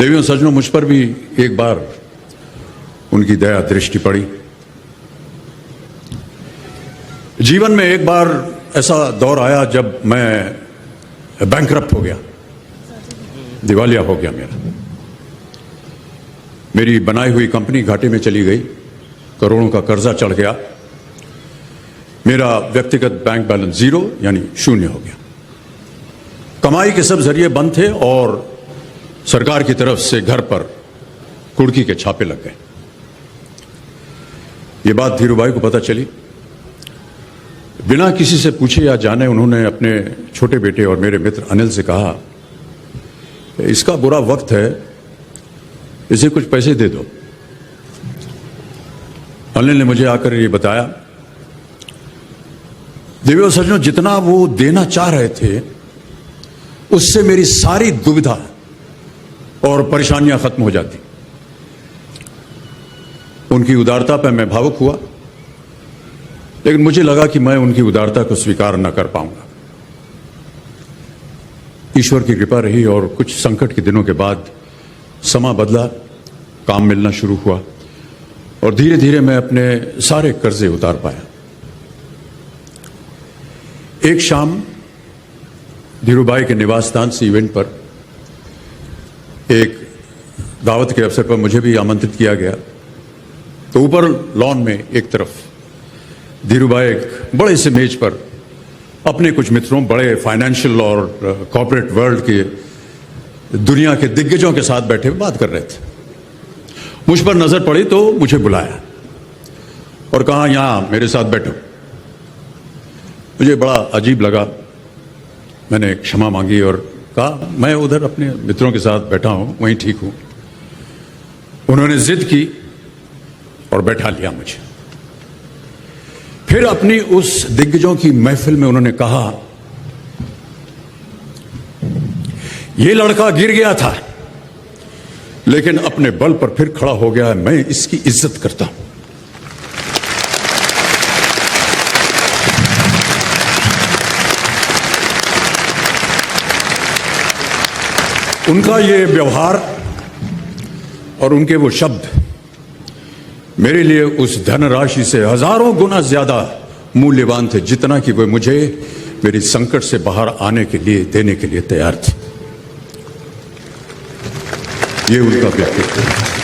देवियों सज्जनों, मुझ पर भी एक बार उनकी दया दृष्टि पड़ी। जीवन में एक बार ऐसा दौर आया जब मैं बैंकरप्ट हो गया, दिवालिया हो गया। मेरी बनाई हुई कंपनी घाटे में चली गई, करोड़ों का कर्जा चढ़ गया, मेरा व्यक्तिगत बैंक बैलेंस जीरो यानी शून्य हो गया। कमाई के सब जरिए बंद थे और सरकार की तरफ से घर पर कुर्की के छापे लग गए। ये बात धीरूभाई को पता चली। बिना किसी से पूछे या जाने उन्होंने अपने छोटे बेटे और मेरे मित्र अनिल से कहा, इसका बुरा वक्त है, इसे कुछ पैसे दे दो। अनिल ने मुझे आकर ये बताया, देवियों सज्जनों, जितना वो देना चाह रहे थे उससे मेरी सारी दुविधा और परेशानियां खत्म हो जाती। उनकी उदारता पर मैं भावुक हुआ, लेकिन मुझे लगा कि मैं उनकी उदारता को स्वीकार न कर पाऊंगा। ईश्वर की कृपा रही और कुछ संकट के दिनों के बाद समा बदला, काम मिलना शुरू हुआ और धीरे धीरे मैं अपने सारे कर्जे उतार पाया। एक शाम धीरूभाई के निवास स्थान से इवेंट पर एक दावत के अवसर पर मुझे भी आमंत्रित किया गया। तो ऊपर लॉन में एक तरफ धीरूभाई एक बड़े से मेज पर अपने कुछ मित्रों, बड़े फाइनेंशियल और कॉर्पोरेट वर्ल्ड के दुनिया के दिग्गजों के साथ बैठे हुए बात कर रहे थे। मुझ पर नजर पड़ी तो मुझे बुलाया और कहा, यहां मेरे साथ बैठो। मुझे बड़ा अजीब लगा। मैंने क्षमा मांगी और कहा, मैं उधर अपने मित्रों के साथ बैठा हूं, वहीं ठीक हूं। उन्होंने जिद की और बैठा लिया मुझे। फिर अपनी उस दिग्गजों की महफिल में उन्होंने कहा, यह लड़का गिर गया था लेकिन अपने बल पर फिर खड़ा हो गया है, मैं इसकी इज्जत करता हूं। उनका ये व्यवहार और उनके वो शब्द मेरे लिए उस धनराशि से हजारों गुना ज्यादा मूल्यवान थे, जितना कि वे मुझे मेरी संकट से बाहर आने के लिए देने के लिए तैयार थे। ये उनका व्यक्तित्व है।